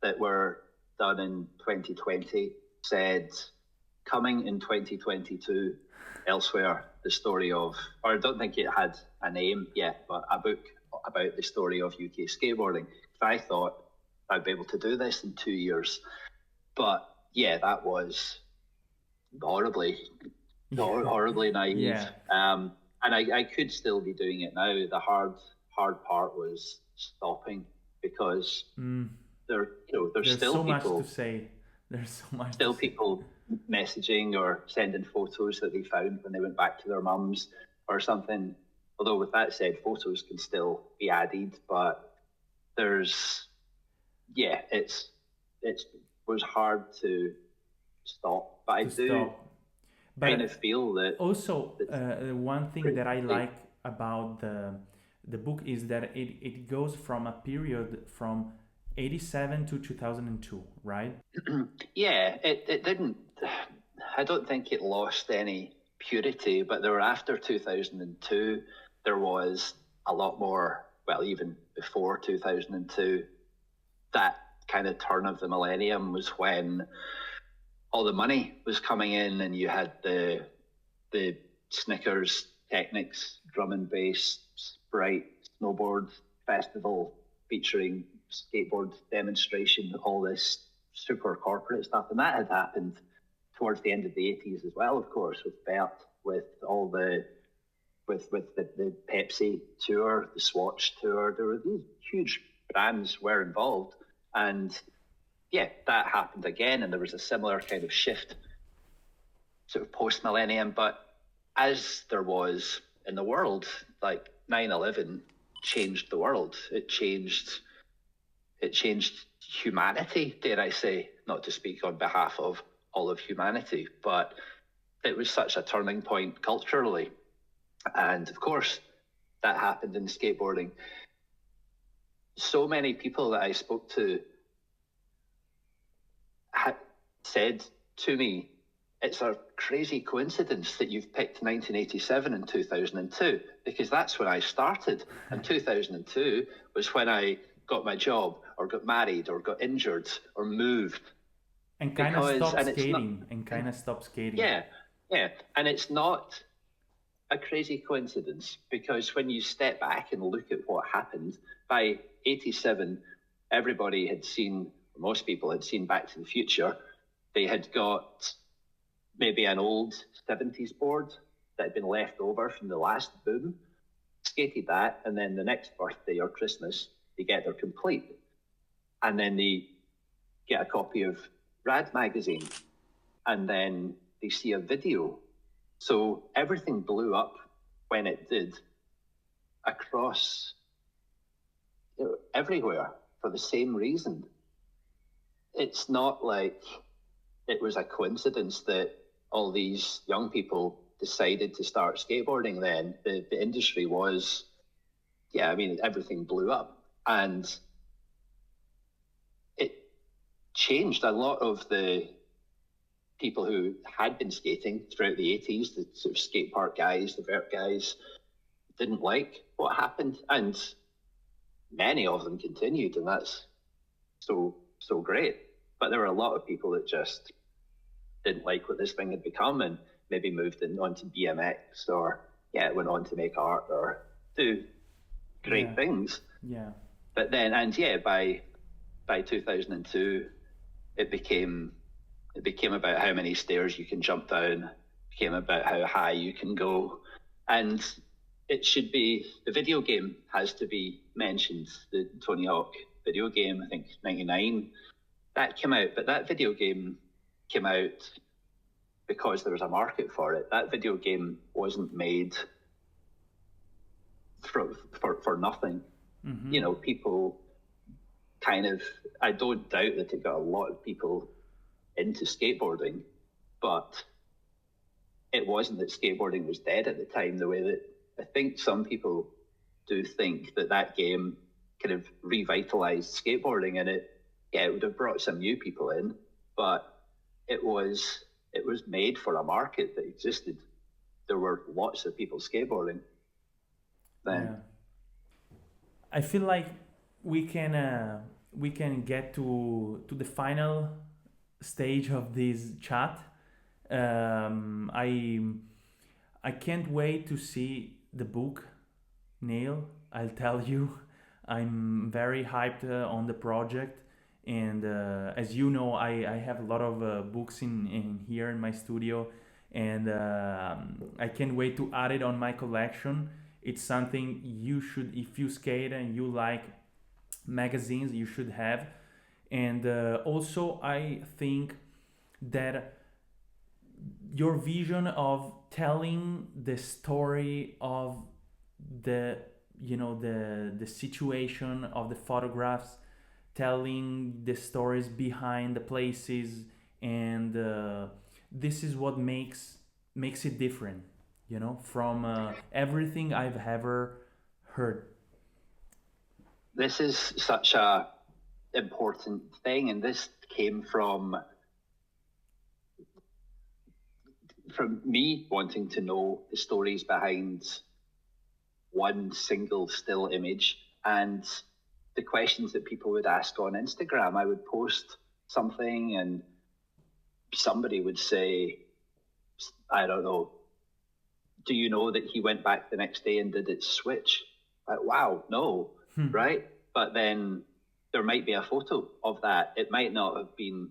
that were done in 2020 said, coming in 2022, elsewhere, the story of, or I don't think it had a name yet, but a book about the story of UK skateboarding. I thought I'd be able to do this in 2 years. But yeah, that was horribly naive. Yeah. And I could still be doing it now. The hard part was stopping, because there's still so people, much to say. There's so much. Still people messaging or sending photos that they found when they went back to their mums or something. Although with that said, photos can still be added, but it was hard to stop. But I do kind of feel that. Also, one thing that I like about the book is that it goes from a period from 87 to 2002, right? Yeah, it didn't. I don't think it lost any purity, but there were, after 2002, there was a lot more, well, even before 2002, that kind of turn of the millennium was when all the money was coming in, and you had the Snickers, Technics, drum and bass, Sprite, snowboard festival featuring skateboard demonstration, all this super corporate stuff. And that had happened towards the end of the 80s as well, of course, with Bert, with all the Pepsi tour, the Swatch tour. There were these huge brands were involved, and yeah, that happened again, and there was a similar kind of shift sort of post-millennium. But as there was in the world, like 9/11 changed the world. It changed humanity, dare I say, not to speak on behalf of all of humanity, but it was such a turning point culturally. And of course, that happened in skateboarding. So many people that I spoke to had said to me, it's a crazy coincidence that you've picked 1987 and 2002, because that's when I started. And 2002 was when I got my job, or got married, or got injured, or moved. And kind of stopped skating. Yeah. And it's not a crazy coincidence, because when you step back and look at what happened, by 87, everybody had seen, most people had seen Back to the Future. They had got maybe an old 70s board that had been left over from the last boom, skated that, and then the next birthday or Christmas, they get their complete. And then they get a copy of Rad magazine, and then they see a video. So everything blew up when it did across everywhere, for the same reason. It's not like it was a coincidence that all these young people decided to start skateboarding then. The industry was, everything blew up. And it changed a lot of the people who had been skating throughout the 80s, the sort of skate park guys, the vert guys, didn't like what happened. And many of them continued, and that's so great. But there were a lot of people that just didn't like what this thing had become and maybe moved onto BMX or went on to make art or do great things. Yeah. But then, by 2002, it became about how many stairs you can jump down, became about how high you can go. And it should be, the video game has to be mentioned, the Tony Hawk video game, I think 99, that came out, but that video game came out because there was a market for it. That video game wasn't made for nothing. Mm-hmm. People kind of, I don't doubt that it got a lot of people into skateboarding, but it wasn't that skateboarding was dead at the time, the way that I think some people do think that game kind of revitalized skateboarding, and it would have brought some new people in, but it was made for a market that existed. There were lots of people skateboarding then. Yeah. I feel like we can get to the final stage of this chat. I can't wait to see the book, Neil. I'll tell you, I'm very hyped on the project. And as you know, I have a lot of books in here in my studio, and I can't wait to add it on my collection. It's something you should, if you skate and you like magazines, you should have. And also, I think that your vision of telling the story of the situation of the photographs, telling the stories behind the places, and this is what makes it different, from everything I've ever heard. This is such a important thing, and this came from me wanting to know the stories behind one single still image and the questions that people would ask on Instagram. I would post something and somebody would say, I don't know, do you know that he went back the next day and did it switch? Like, wow, no, right? But then there might be a photo of that. It might not have been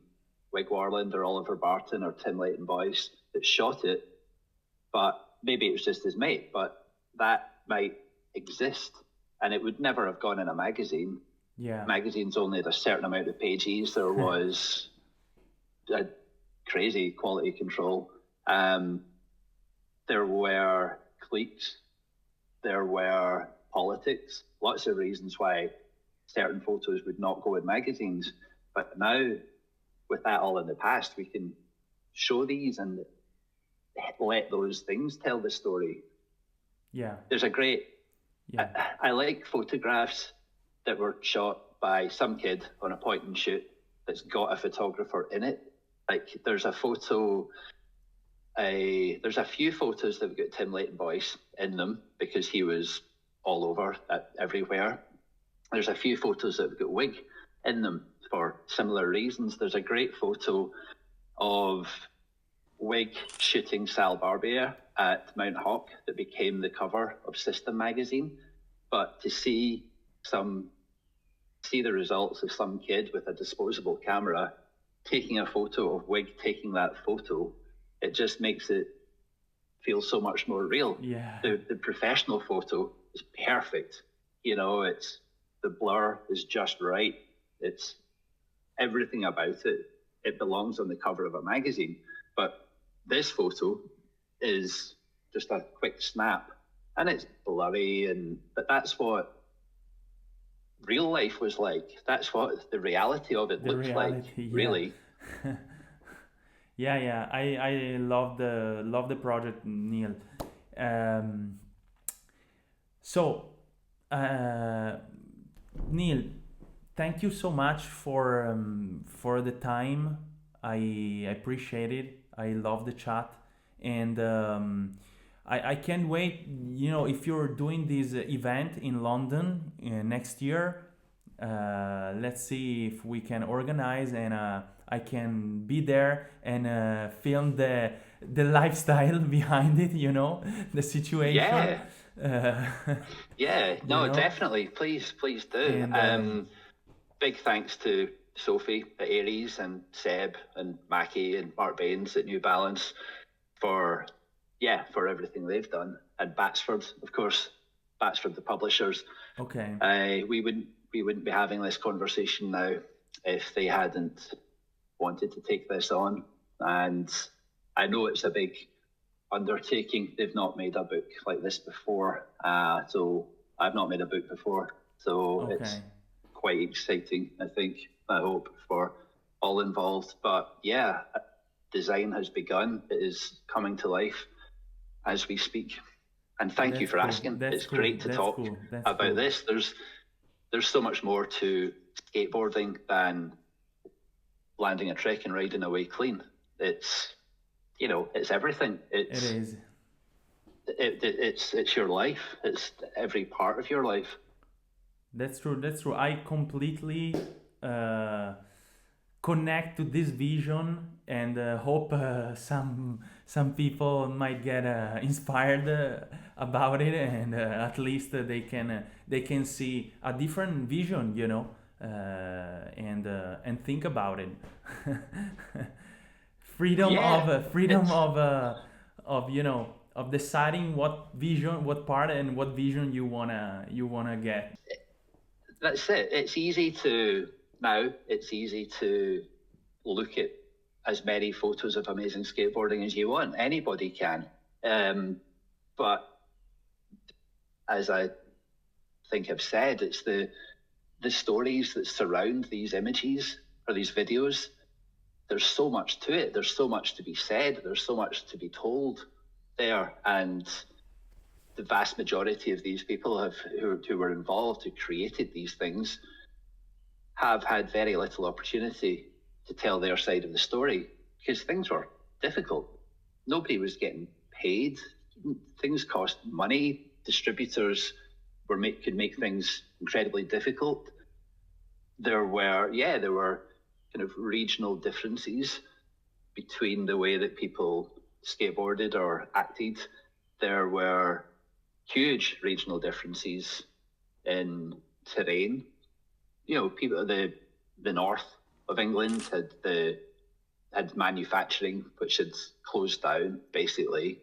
Wig Warland or Oliver Barton or Tim Leighton Boyce that shot it, but maybe it was just his mate. But that might exist, and it would never have gone in a magazine. Yeah, magazines only had a certain amount of pages. There was a crazy quality control. There were cliques. There were politics. Lots of reasons why certain photos would not go in magazines. But now, with that all in the past, we can show these and let those things tell the story. Yeah. There's a great, I like photographs that were shot by some kid on a point and shoot that's got a photographer in it. Like there's a photo, there's a few photos that have got Tim Leighton Boyce in them because he was all over, everywhere. There's a few photos that have got Wig in them for similar reasons. There's a great photo of Wig shooting Sal Barbier at Mount Hawk that became the cover of System magazine. But to see the results of some kid with a disposable camera taking a photo of Wig taking that photo, it just makes it feel so much more real. Yeah. The professional photo is perfect. It's the blur is just right. It's everything about it. It belongs on the cover of a magazine. But this photo is just a quick snap, and it's blurry, but that's what real life was like. That's what the reality of it The looked like, reality, yeah. really. Yeah. I love the project, Neil. Um, so, uh, Neil, thank you so much for the time. I appreciate it. I love the chat, and I can't wait. You know, if you're doing this event in London next year, let's see if we can organize, and I can be there and film the lifestyle behind it. You know, the situation. Yeah, Uh, yeah. you No, know, definitely. Please do. and Big thanks to Sophie at Aries and Seb and Mackie and Mark Baines at New Balance for everything they've done, and Batsford, of course, Batsford the publishers. okay. We wouldn't be having this conversation now if they hadn't wanted to take this on. And I know it's a big undertaking. They've not made a book like this before, so I've not made a book before, so it's Okay. quite exciting, I think, I hope, for all involved. But yeah, design has begun. It is coming to life as we speak. And thank you That's for cool. asking. That's It's cool. great to That's talk cool. That's about cool. this. There's so much more to skateboarding than landing a trick and riding away clean. It's it's everything. It is. It's your life. It's every part of your life. That's true. That's true. I completely uh, connect to this vision, and hope some people might get inspired about it, and at least they can see a different vision, you know, and think about it. Yeah, Freedom it's of you know, of deciding what vision, what part, and what vision you wanna get. that's it. It's easy to look at as many photos of amazing skateboarding as you want. Anybody can. But as I think I've said, it's the stories that surround these images or these videos. There's so much to it. There's so much to be said. There's so much to be told there. And the vast majority of these people who were involved, who created these things, have had very little opportunity to tell their side of the story because things were difficult. Nobody was getting paid. Things cost money. Distributors could make things incredibly difficult. There were kind of regional differences between the way that people skateboarded or acted. There were huge regional differences in terrain. People the north of England had manufacturing which had closed down basically.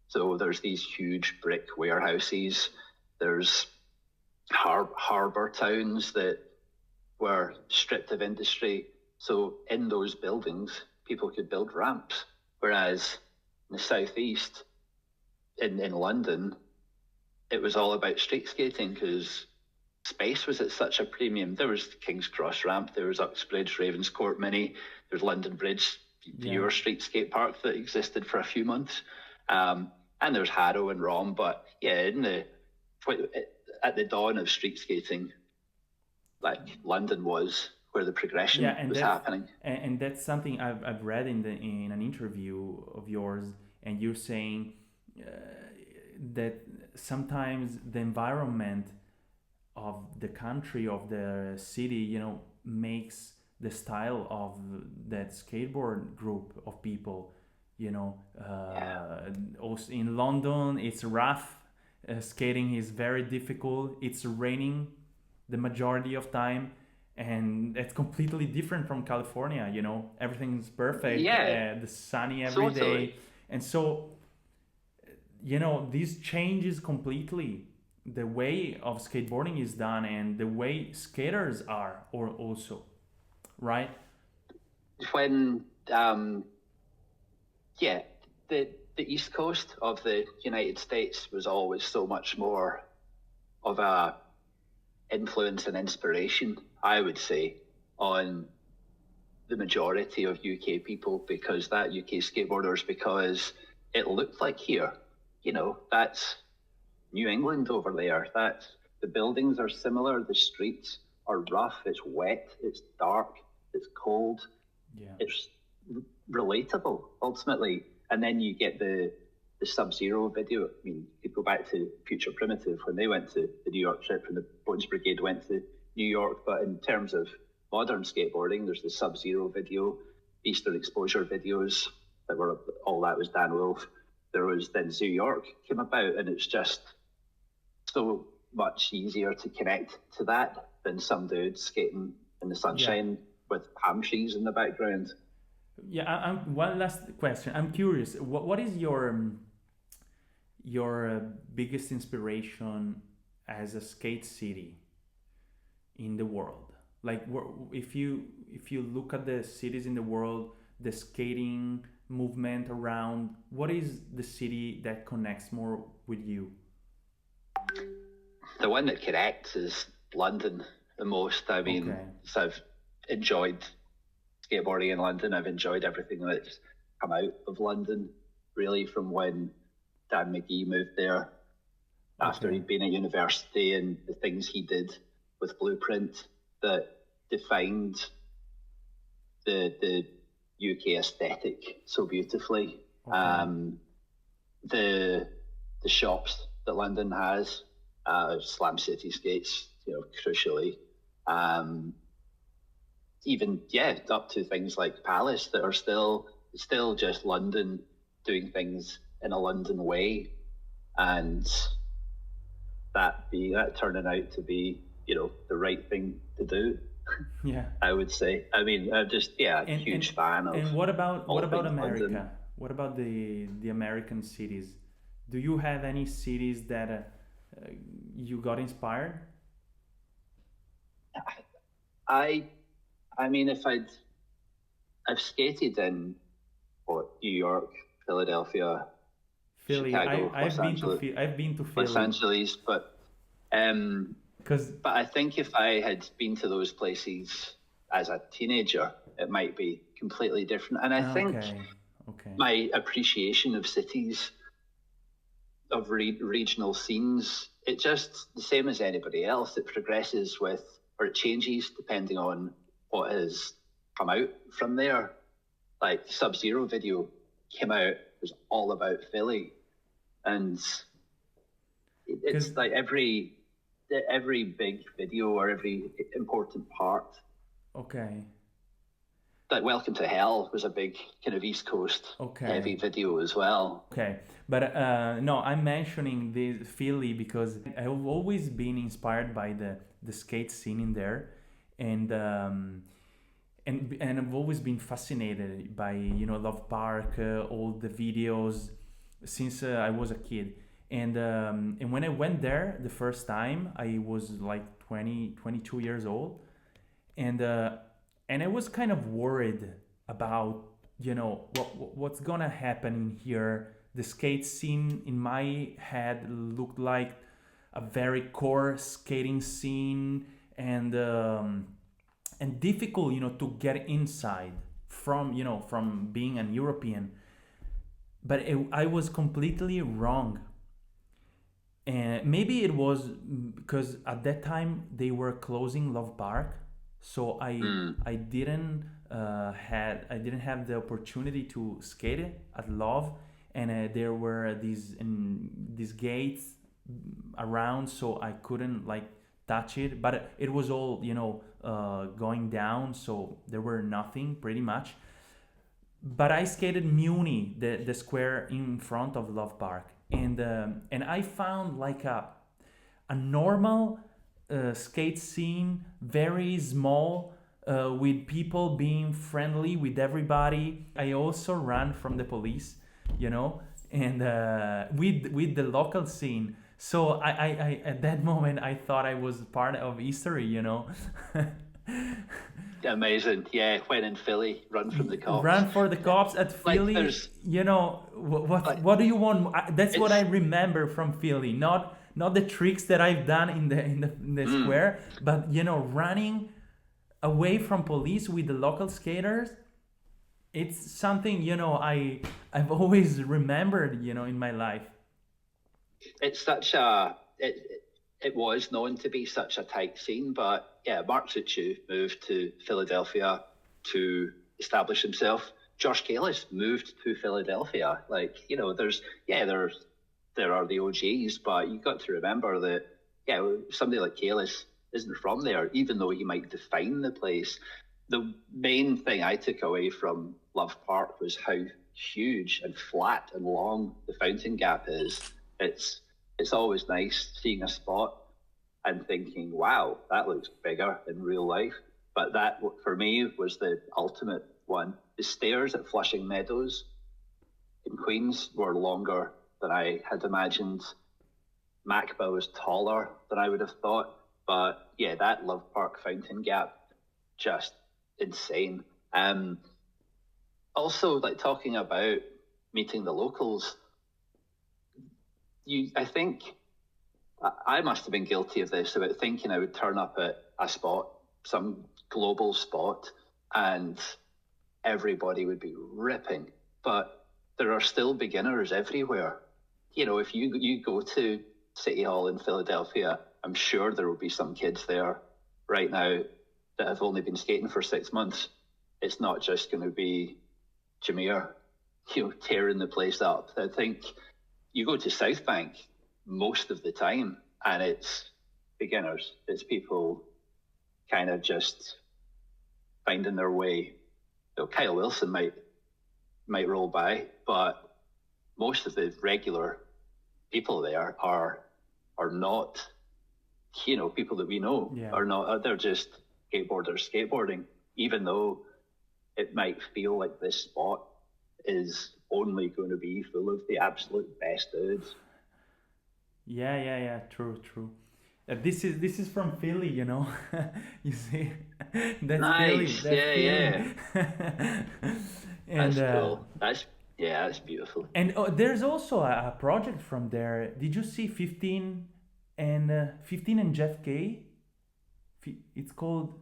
So there's these huge brick warehouses. There's harbour towns that were stripped of industry. So in those buildings, people could build ramps. Whereas in the southeast, in London, it was all about street skating because space was at such a premium. There was the King's Cross ramp, there was Uxbridge, Ravenscourt Mini, there was London Bridge, Yeah. your street skate park that existed for a few months. And there's Harrow and Rom, but yeah, at the dawn of street skating, like London was where the progression Yeah, and was happening. and that's something I've read in an interview of yours, and you're saying that sometimes the environment of the country, of the city, you know, makes the style of that skateboard group of people, you know. Also in London it's rough, skating is very difficult, it's raining the majority of time, and it's completely different from California, you know, everything's perfect, Yeah, the sunny every totally. day. And so, you know, this changes completely the way of skateboarding is done and the way skaters are, or also, right? When yeah, the East Coast of the United States was always so much more of a influence and inspiration, I would say, on the majority of UK people, because that UK skateboarders, because it looked like here, you know, that's New England over there. That's, the buildings are similar, the streets are rough, it's wet, it's dark, it's cold, it's relatable ultimately. And then you get the Sub-Zero video. I mean, you go back to Future Primitive when they went to the New York trip and the Bones Brigade went to New York. But in terms of modern skateboarding, there's the Sub-Zero video, Eastern Exposure videos that were, all that was Dan Wolf. There was then Zoo York came about, and it's just so much easier to connect to that than some dudes skating in the sunshine with palm trees in the background. Yeah, one last question. I'm curious. What is your biggest inspiration as a skate city in the world? Like, if you look at the cities in the world, the skating movement around, what is the city that connects more with you? The one that connects is London the most. I mean, so I've enjoyed skateboarding in London. I've enjoyed everything that's come out of London, really, from when Dan McGee moved there after he'd been at university, and the things he did with Blueprint that defined the UK aesthetic so beautifully. The shops that London has, Slam City Skates, you know, crucially, even up to things like Palace that are still just London doing things in a London way, and that turning out to be, you know, the right thing to do. Yeah, I would say. I mean, I'm just huge fan of. And what about America? London. What about the American cities? Do you have any cities that you got inspired? I mean, I've skated in New York, Philadelphia, Philly. Chicago, I've been to Philly. Los Angeles, but I think if I had been to those places as a teenager, it might be completely different. And I think my appreciation of cities, of regional scenes, it just the same as anybody else. It progresses with, or it changes depending on what has come out from there. Like the Sub-Zero video came out, it was all about Philly, and it's like every big video or every important part. Like Welcome to Hell was a big kind of East Coast heavy video as well. But no, I'm mentioning this Philly because I've always been inspired by the skate scene in there, and I've always been fascinated by, you know, Love Park, all the videos since I was a kid. And when I went there the first time, I was like 22 years old, and I was kind of worried about, you know, what's gonna happen in here. The skate scene in my head looked like a very core skating scene, and difficult, you know, to get inside from being an European. But I was completely wrong. And maybe it was because at that time they were closing Love Park, so I didn't have the opportunity to skate it at Love, and there were these gates around, so I couldn't like touch it. But it was all, you know, going down, so there were nothing pretty much. But I skated Muni, the square in front of Love Park, and I found like a normal skate scene, very small, with people being friendly with everybody. I also ran from the police, you know, and with the local scene. So I at that moment I thought I was part of history, you know. Amazing, yeah. When in Philly, run from the cops. Run for the cops at Philly. Like, you know what do you want? That's what I remember from Philly. Not not the tricks that I've done in the square, but running away from police with the local skaters. It's something I've always remembered in my life. It's such it was known to be such a tight scene, but yeah, Mark Suchu moved to Philadelphia to establish himself. Josh Kalis moved to Philadelphia. Like, there are the OGs, but you've got to remember that, somebody like Kalis isn't from there, even though he might define the place. The main thing I took away from Love Park was how huge and flat and long the Fountain Gap is. It's always nice seeing a spot and thinking, wow, that looks bigger in real life. But that, for me, was the ultimate one. The stairs at Flushing Meadows in Queens were longer than I had imagined. Macba was taller than I would have thought. But yeah, that Love Park Fountain Gap, just insane. Also, like, talking about meeting the locals, I think I must have been guilty of this, about thinking I would turn up at a spot, some global spot, and everybody would be ripping. But there are still beginners everywhere. If you go to City Hall in Philadelphia, I'm sure there will be some kids there right now that have only been skating for 6 months. It's not just going to be Jameer, tearing the place up. I think you go to South Bank most of the time, and it's beginners. It's people kind of just finding their way. Kyle Wilson might roll by, but most of the regular people there are not, people that we know. Yeah. Are not. They're just skateboarders skateboarding, even though it might feel like this spot is only going to be full of the absolute best dudes. Yeah. True. This is from Philly, you see, that's Nice. Philly. Yeah. And That's cool. That's beautiful. and there's also a project from there. Did you see 15 and Jeff K? It's called.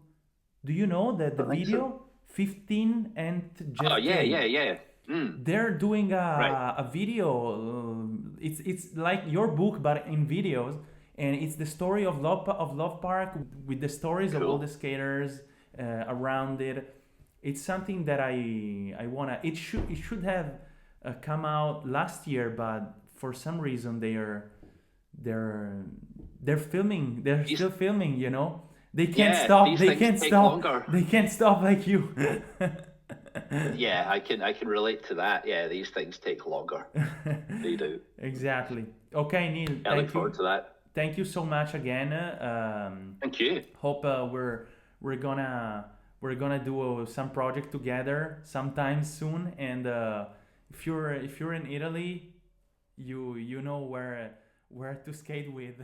Do you know that the I think video so. 15 and Jeff Oh, K? yeah. They're doing Right. a video. It's like your book, but in videos, and it's the story of Love Park with the stories of all Cool. the skaters around it. It's something that I wanna. It should have come out last year, but for some reason they're filming. They're These- still filming. They can't Yeah, stop. these They things can't take stop. longer. They can't stop like you. Yeah, I can relate to that. Yeah, these things take longer. They do. Exactly. Okay, Neil. I look forward to that. Thank you so much again. Thank you. Hope we're gonna do some project together sometime soon. And if you're in Italy, you know where to skate with.